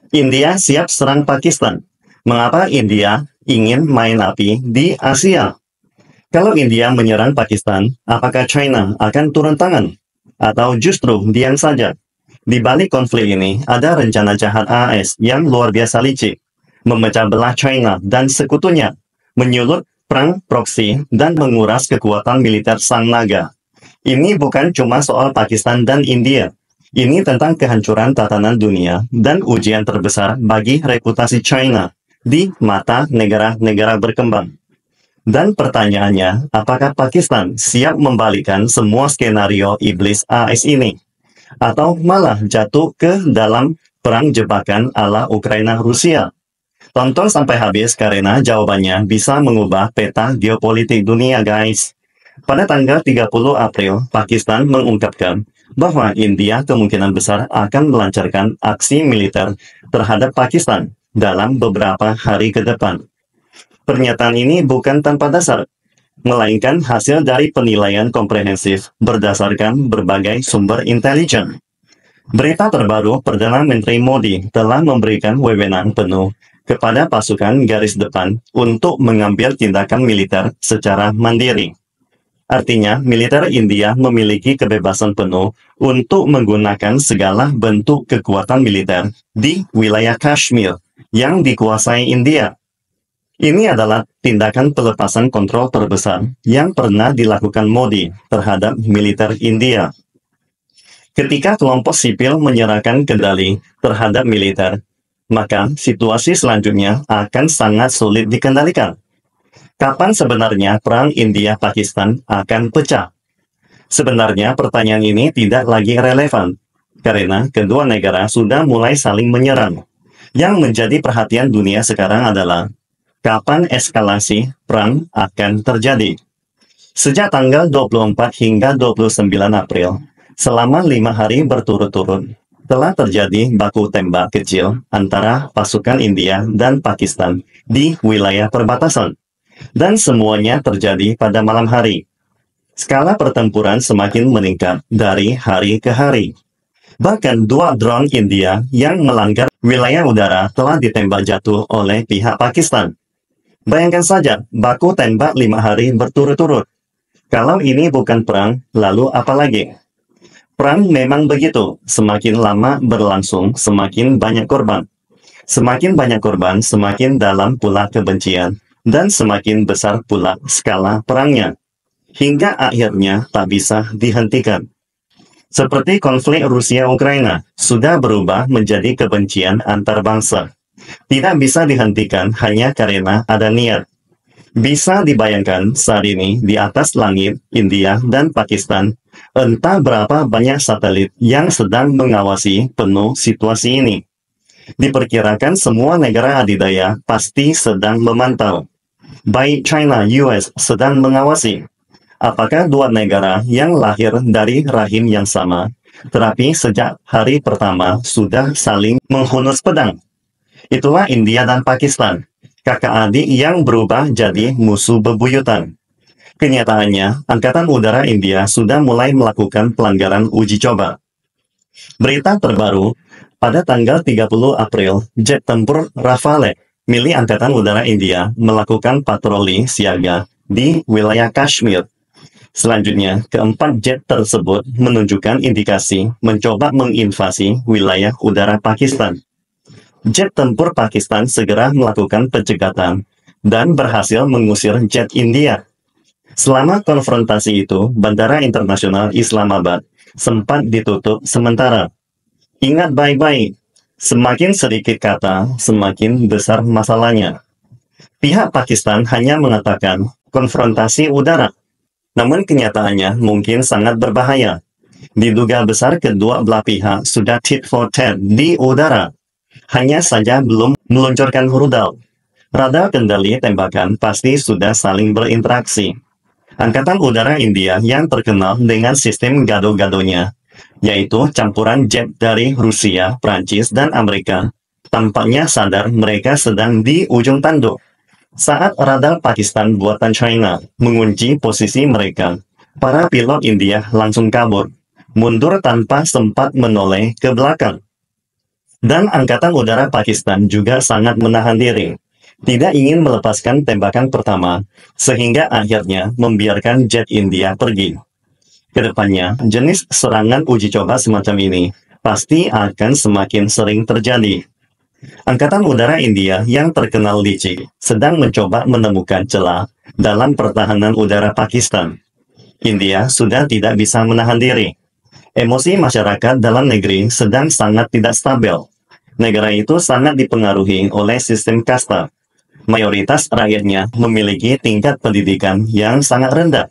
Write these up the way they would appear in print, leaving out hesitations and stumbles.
India siap serang Pakistan. Mengapa India ingin main api di Asia? Kalau India menyerang Pakistan, apakah China akan turun tangan? Atau justru diam saja? Di balik konflik ini, ada rencana jahat AS yang luar biasa licik, memecah belah China dan sekutunya, menyulut perang proksi, dan menguras kekuatan militer Sang Naga. Ini bukan cuma soal Pakistan dan India. Ini tentang kehancuran tatanan dunia dan ujian terbesar bagi reputasi China di mata negara-negara berkembang. Dan pertanyaannya, apakah Pakistan siap membalikkan semua skenario iblis AS ini? Atau malah jatuh ke dalam perang jebakan ala Ukraina-Rusia? Tonton sampai habis karena jawabannya bisa mengubah peta geopolitik dunia, guys. Pada tanggal 30 April, Pakistan mengungkapkan bahwa India kemungkinan besar akan melancarkan aksi militer terhadap Pakistan dalam beberapa hari ke depan. Pernyataan ini bukan tanpa dasar, melainkan hasil dari penilaian komprehensif berdasarkan berbagai sumber intelijen. Berita terbaru, Perdana Menteri Modi telah memberikan wewenang penuh kepada pasukan garis depan untuk mengambil tindakan militer secara mandiri. Artinya, militer India memiliki kebebasan penuh untuk menggunakan segala bentuk kekuatan militer di wilayah Kashmir yang dikuasai India. Ini adalah tindakan pelepasan kontrol terbesar yang pernah dilakukan Modi terhadap militer India. Ketika kelompok sipil menyerahkan kendali terhadap militer, maka situasi selanjutnya akan sangat sulit dikendalikan. Kapan sebenarnya perang India-Pakistan akan pecah? Sebenarnya pertanyaan ini tidak lagi relevan, karena kedua negara sudah mulai saling menyerang. Yang menjadi perhatian dunia sekarang adalah kapan eskalasi perang akan terjadi. Sejak tanggal 24 hingga 29 April, selama 5 hari berturut-turut, telah terjadi baku tembak kecil antara pasukan India dan Pakistan di wilayah perbatasan. Dan semuanya terjadi pada malam hari. Skala pertempuran semakin meningkat dari hari ke hari. Bahkan 2 drone India yang melanggar wilayah udara telah ditembak jatuh oleh pihak Pakistan. Bayangkan saja, baku tembak 5 hari berturut-turut. Kalau ini bukan perang, lalu apa lagi? Perang memang begitu, semakin lama berlangsung, semakin banyak korban. Semakin banyak korban, semakin dalam pula kebencian, dan semakin besar pula skala perangnya. Hingga akhirnya tak bisa dihentikan. Seperti konflik Rusia-Ukraina, sudah berubah menjadi kebencian antar bangsa. Tidak bisa dihentikan hanya karena ada niat. Bisa dibayangkan saat ini di atas langit India dan Pakistan, entah berapa banyak satelit yang sedang mengawasi penuh situasi ini. Diperkirakan semua negara adidaya pasti sedang memantau. Baik China, US sedang mengawasi. Apakah dua negara yang lahir dari rahim yang sama, tetapi sejak hari pertama sudah saling menghunus pedang? Itulah India dan Pakistan, kakak adik yang berubah jadi musuh bebuyutan. Kenyataannya, Angkatan Udara India sudah mulai melakukan pelanggaran uji coba. Berita terbaru, pada tanggal 30 April, jet tempur Rafale milik Angkatan Udara India melakukan patroli siaga di wilayah Kashmir. Selanjutnya, keempat jet tersebut menunjukkan indikasi mencoba menginvasi wilayah udara Pakistan. Jet tempur Pakistan segera melakukan pencegatan dan berhasil mengusir jet India. Selama konfrontasi itu, Bandara Internasional Islamabad sempat ditutup sementara. Ingat baik-baik, semakin sedikit kata, semakin besar masalahnya. Pihak Pakistan hanya mengatakan konfrontasi udara, namun kenyataannya mungkin sangat berbahaya. Diduga besar kedua belah pihak sudah tit for tat di udara. Hanya saja belum meluncurkan rudal. Radar kendali tembakan pasti sudah saling berinteraksi. Angkatan Udara India yang terkenal dengan sistem gado-gadonya, yaitu campuran jet dari Rusia, Prancis, dan Amerika, tampaknya sadar mereka sedang di ujung tanduk. Saat radar Pakistan buatan China mengunci posisi mereka, para pilot India langsung kabur, mundur tanpa sempat menoleh ke belakang. Dan Angkatan Udara Pakistan juga sangat menahan diri, tidak ingin melepaskan tembakan pertama, sehingga akhirnya membiarkan jet India pergi. Kedepannya, jenis serangan uji coba semacam ini pasti akan semakin sering terjadi. Angkatan Udara India yang terkenal licik sedang mencoba menemukan celah dalam pertahanan udara Pakistan. India sudah tidak bisa menahan diri. Emosi masyarakat dalam negeri sedang sangat tidak stabil. Negara itu sangat dipengaruhi oleh sistem kasta. Mayoritas rakyatnya memiliki tingkat pendidikan yang sangat rendah.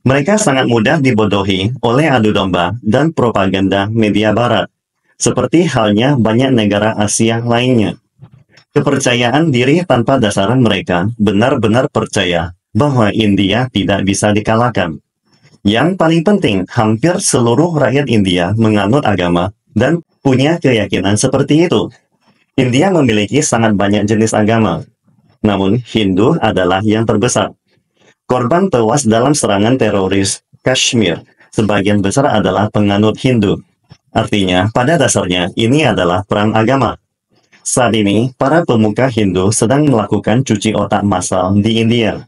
Mereka sangat mudah dibodohi oleh adu domba dan propaganda media barat, seperti halnya banyak negara Asia lainnya. Kepercayaan diri tanpa dasar mereka benar-benar percaya bahwa India tidak bisa dikalahkan. Yang paling penting, hampir seluruh rakyat India menganut agama dan punya keyakinan seperti itu. India memiliki sangat banyak jenis agama, namun Hindu adalah yang terbesar. Korban tewas dalam serangan teroris Kashmir sebagian besar adalah penganut Hindu. Artinya, pada dasarnya ini adalah perang agama. Saat ini, para pemuka Hindu sedang melakukan cuci otak massal di India,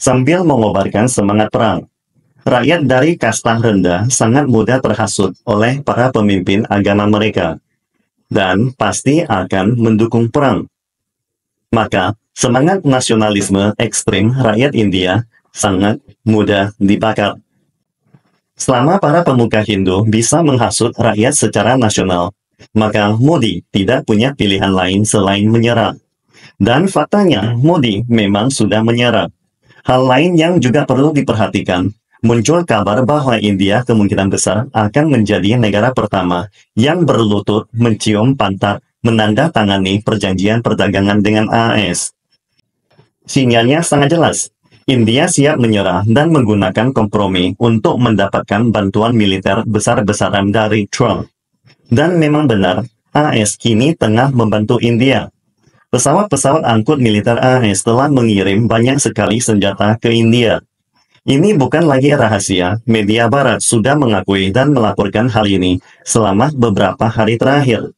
sambil mengobarkan semangat perang. Rakyat dari kasta rendah sangat mudah terhasut oleh para pemimpin agama mereka, dan pasti akan mendukung perang. Maka, semangat nasionalisme ekstrim rakyat India sangat mudah dibakar. Selama para pemuka Hindu bisa menghasut rakyat secara nasional, maka Modi tidak punya pilihan lain selain menyerah. Dan faktanya, Modi memang sudah menyerah. Hal lain yang juga perlu diperhatikan, muncul kabar bahwa India kemungkinan besar akan menjadi negara pertama yang berlutut mencium pantat menandatangani perjanjian perdagangan dengan AS. Sinyalnya sangat jelas. India siap menyerah dan menggunakan kompromi untuk mendapatkan bantuan militer besar-besaran dari Trump. Dan memang benar, AS kini tengah membantu India. Pesawat-pesawat angkut militer AS telah mengirim banyak sekali senjata ke India. Ini bukan lagi rahasia, media barat sudah mengakui dan melaporkan hal ini selama beberapa hari terakhir.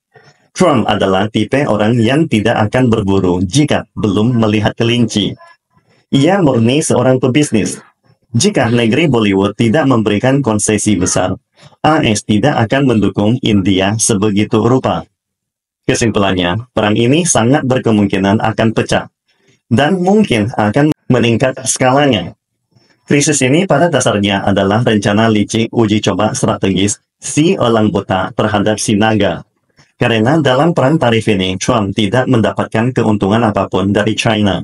Trump adalah tipe orang yang tidak akan berburu jika belum melihat kelinci. Ia murni seorang pebisnis. Jika negeri Bollywood tidak memberikan konsesi besar, AS tidak akan mendukung India sebegitu rupa. Kesimpulannya, perang ini sangat berkemungkinan akan pecah, dan mungkin akan meningkat skalanya. Krisis ini pada dasarnya adalah rencana licik uji coba strategis si elang buta terhadap si naga. Karena dalam perang tarif ini, Trump tidak mendapatkan keuntungan apapun dari China.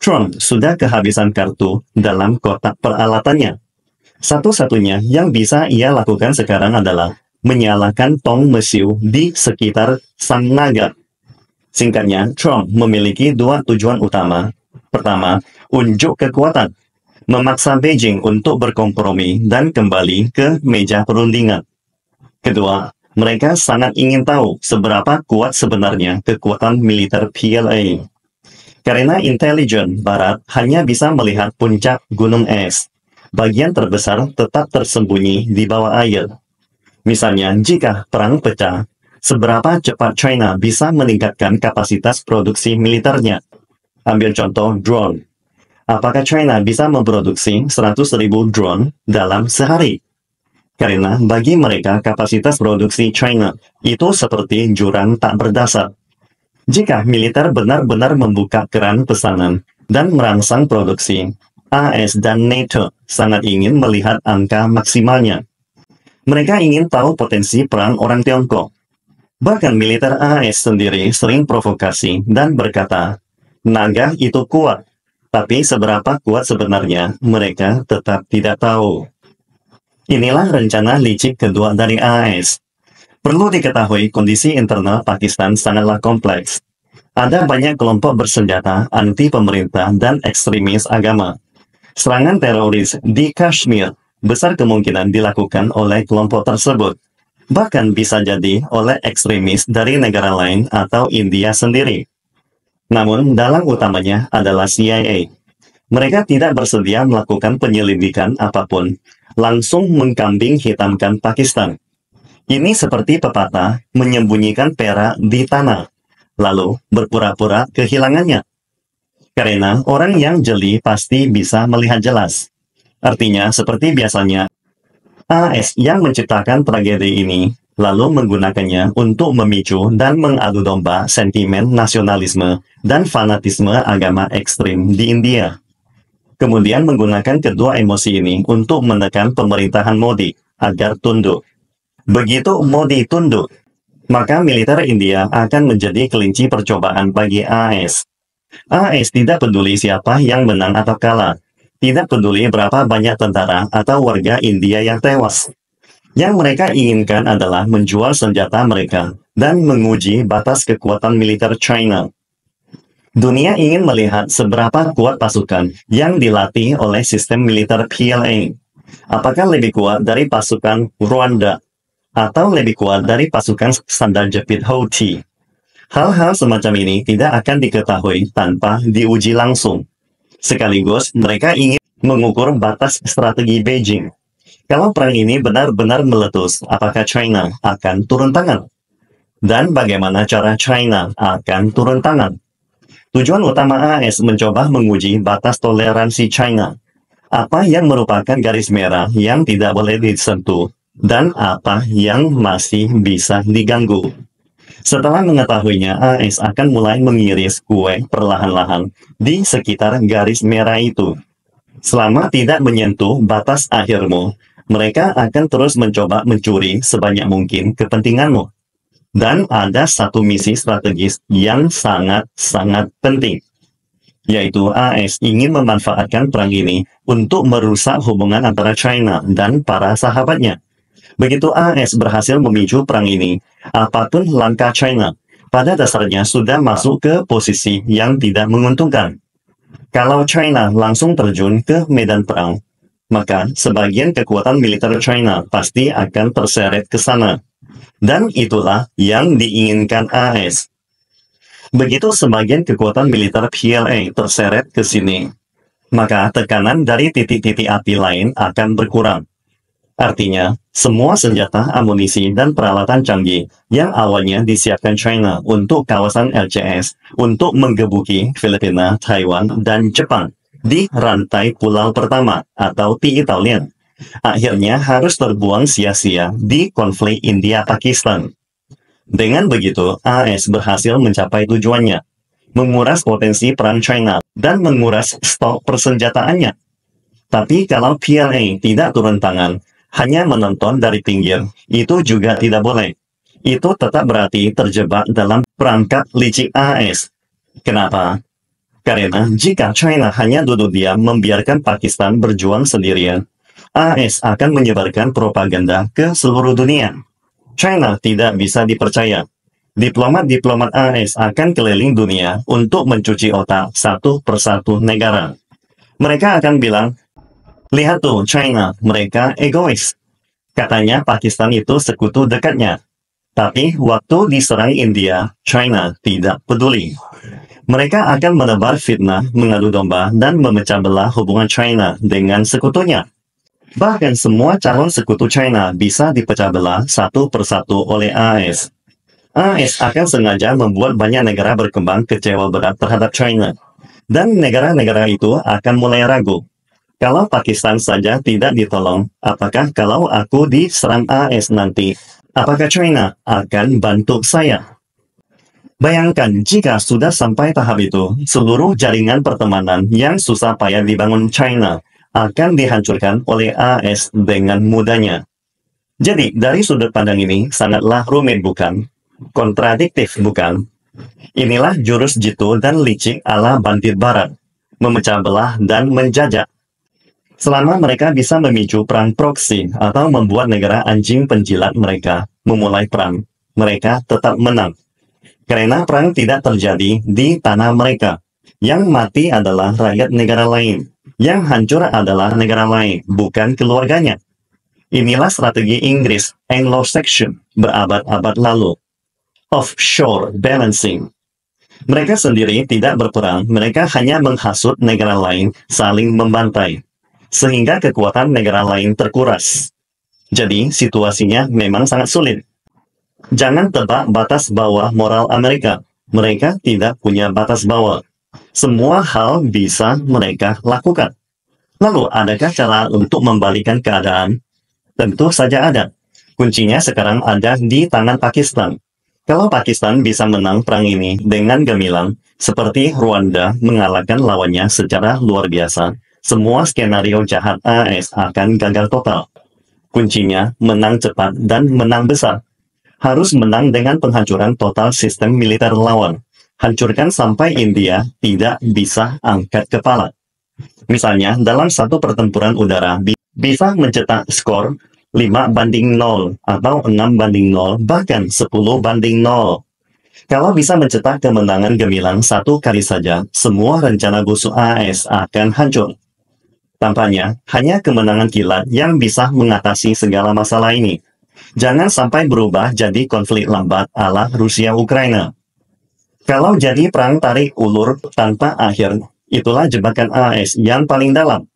Trump sudah kehabisan kartu dalam kotak peralatannya. Satu-satunya yang bisa ia lakukan sekarang adalah menyalakan tong mesiu di sekitar sang naga. Singkatnya, Trump memiliki dua tujuan utama. Pertama, unjuk kekuatan. Memaksa Beijing untuk berkompromi dan kembali ke meja perundingan. Kedua, mereka sangat ingin tahu seberapa kuat sebenarnya kekuatan militer PLA. Karena intelijen Barat hanya bisa melihat puncak gunung es, bagian terbesar tetap tersembunyi di bawah air. Misalnya, jika perang pecah, seberapa cepat China bisa meningkatkan kapasitas produksi militernya? Ambil contoh drone. Apakah China bisa memproduksi 100.000 drone dalam sehari? Karena bagi mereka kapasitas produksi China itu seperti jurang tak berdasar. Jika militer benar-benar membuka keran pesanan dan merangsang produksi, AS dan NATO sangat ingin melihat angka maksimalnya. Mereka ingin tahu potensi perang orang Tiongkok. Bahkan militer AS sendiri sering provokasi dan berkata, naga itu kuat. Tapi seberapa kuat sebenarnya, mereka tetap tidak tahu. Inilah rencana licik kedua dari AS. Perlu diketahui kondisi internal Pakistan sangatlah kompleks. Ada banyak kelompok bersenjata anti pemerintah dan ekstremis agama. Serangan teroris di Kashmir besar kemungkinan dilakukan oleh kelompok tersebut. Bahkan bisa jadi oleh ekstremis dari negara lain atau India sendiri. Namun, dalang utamanya adalah CIA. Mereka tidak bersedia melakukan penyelidikan apapun, langsung mengkambing hitamkan Pakistan. Ini seperti pepatah menyembunyikan perak di tanah, lalu berpura-pura kehilangannya. Karena orang yang jeli pasti bisa melihat jelas. Artinya, seperti biasanya, AS yang menciptakan tragedi ini lalu menggunakannya untuk memicu dan mengadu domba sentimen nasionalisme dan fanatisme agama ekstrim di India. Kemudian menggunakan kedua emosi ini untuk menekan pemerintahan Modi agar tunduk. Begitu Modi tunduk, maka militer India akan menjadi kelinci percobaan bagi AS. AS tidak peduli siapa yang menang atau kalah. Tidak peduli berapa banyak tentara atau warga India yang tewas. Yang mereka inginkan adalah menjual senjata mereka dan menguji batas kekuatan militer China. Dunia ingin melihat seberapa kuat pasukan yang dilatih oleh sistem militer PLA. Apakah lebih kuat dari pasukan Rwanda atau lebih kuat dari pasukan sandal jepit Houthi? Hal-hal semacam ini tidak akan diketahui tanpa diuji langsung. Sekaligus mereka ingin mengukur batas strategi Beijing. Kalau perang ini benar-benar meletus, apakah China akan turun tangan? Dan bagaimana cara China akan turun tangan? Tujuan utama AS mencoba menguji batas toleransi China. Apa yang merupakan garis merah yang tidak boleh disentuh, dan apa yang masih bisa diganggu. Setelah mengetahuinya, AS akan mulai mengiris kue perlahan-lahan di sekitar garis merah itu. Selama tidak menyentuh batas akhirmu, mereka akan terus mencoba mencuri sebanyak mungkin kepentinganmu. Dan ada satu misi strategis yang sangat-sangat penting, yaitu AS ingin memanfaatkan perang ini untuk merusak hubungan antara China dan para sahabatnya. Begitu AS berhasil memicu perang ini, apapun langkah China, pada dasarnya sudah masuk ke posisi yang tidak menguntungkan. Kalau China langsung terjun ke medan perang, maka sebagian kekuatan militer China pasti akan terseret ke sana. Dan itulah yang diinginkan AS. Begitu sebagian kekuatan militer PLA terseret ke sini, maka tekanan dari titik-titik api lain akan berkurang. Artinya, semua senjata, amunisi, dan peralatan canggih yang awalnya disiapkan China untuk kawasan LCS untuk menggebuki Filipina, Taiwan, dan Jepang di rantai pulau pertama atau T Italian, akhirnya harus terbuang sia-sia di konflik India-Pakistan. Dengan begitu, AS berhasil mencapai tujuannya, menguras potensi perang China dan menguras stok persenjataannya. Tapi kalau PLA tidak turun tangan, hanya menonton dari pinggir, itu juga tidak boleh. Itu tetap berarti terjebak dalam perangkap licik AS. Kenapa? Karena jika China hanya duduk diam membiarkan Pakistan berjuang sendirian, AS akan menyebarkan propaganda ke seluruh dunia. China tidak bisa dipercaya. Diplomat-diplomat AS akan keliling dunia untuk mencuci otak satu persatu negara. Mereka akan bilang, lihat tuh China, mereka egois. Katanya Pakistan itu sekutu dekatnya. Tapi waktu diserang India, China tidak peduli. Mereka akan menebar fitnah, mengadu domba, dan memecah belah hubungan China dengan sekutunya. Bahkan semua calon sekutu China bisa dipecah belah satu persatu oleh AS. AS akan sengaja membuat banyak negara berkembang kecewa berat terhadap China. Dan negara-negara itu akan mulai ragu. Kalau Pakistan saja tidak ditolong, apakah kalau aku diserang AS nanti, apakah China akan bantu saya? Bayangkan jika sudah sampai tahap itu, seluruh jaringan pertemanan yang susah payah dibangun China akan dihancurkan oleh AS dengan mudahnya. Jadi, dari sudut pandang ini, sangatlah rumit bukan? Kontradiktif bukan? Inilah jurus jitu dan licik ala bandit barat, memecah belah dan menjajah. Selama mereka bisa memicu perang proksi atau membuat negara anjing penjilat mereka memulai perang, mereka tetap menang. Karena perang tidak terjadi di tanah mereka. Yang mati adalah rakyat negara lain. Yang hancur adalah negara lain, bukan keluarganya. Inilah strategi Inggris, Anglo-Saxon, berabad-abad lalu. Offshore balancing. Mereka sendiri tidak berperang, mereka hanya menghasut negara lain saling membantai. Sehingga kekuatan negara lain terkuras. Jadi, situasinya memang sangat sulit. Jangan tebak batas bawah moral Amerika. Mereka tidak punya batas bawah. Semua hal bisa mereka lakukan. Lalu, adakah cara untuk membalikan keadaan? Tentu saja ada. Kuncinya sekarang ada di tangan Pakistan. Kalau Pakistan bisa menang perang ini dengan gemilang, seperti Rwanda mengalahkan lawannya secara luar biasa, semua skenario jahat AS akan gagal total. Kuncinya menang cepat dan menang besar. Harus menang dengan penghancuran total sistem militer lawan. Hancurkan sampai India tidak bisa angkat kepala. Misalnya, dalam satu pertempuran udara bisa mencetak skor 5-0 atau 6-0, bahkan 10-0. Kalau bisa mencetak kemenangan gemilang satu kali saja, semua rencana busuk AS akan hancur. Tampaknya, hanya kemenangan kilat yang bisa mengatasi segala masalah ini. Jangan sampai berubah jadi konflik lambat ala Rusia-Ukraina. Kalau jadi perang tarik ulur tanpa akhir, itulah jebakan AS yang paling dalam.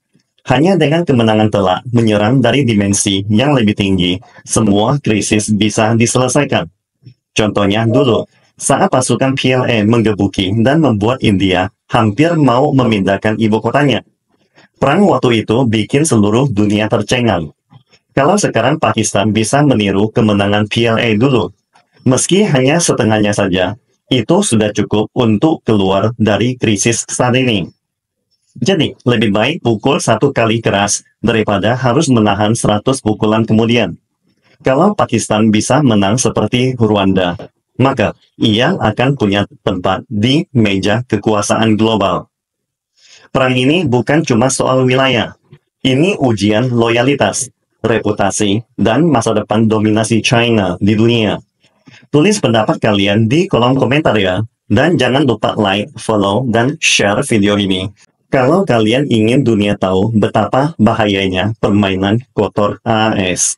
Hanya dengan kemenangan telak menyerang dari dimensi yang lebih tinggi, semua krisis bisa diselesaikan. Contohnya dulu, saat pasukan PLA menggebuki dan membuat India hampir mau memindahkan ibu kotanya. Perang waktu itu bikin seluruh dunia tercengang. Kalau sekarang Pakistan bisa meniru kemenangan PLA dulu, meski hanya setengahnya saja, itu sudah cukup untuk keluar dari krisis saat ini. Jadi, lebih baik pukul satu kali keras daripada harus menahan 100 pukulan kemudian. Kalau Pakistan bisa menang seperti Rwanda, maka ia akan punya tempat di meja kekuasaan global. Perang ini bukan cuma soal wilayah. Ini ujian loyalitas, reputasi, dan masa depan dominasi China di dunia. Tulis pendapat kalian di kolom komentar ya. Dan jangan lupa like, follow, dan share video ini. Kalau kalian ingin dunia tahu betapa bahayanya permainan kotor AS.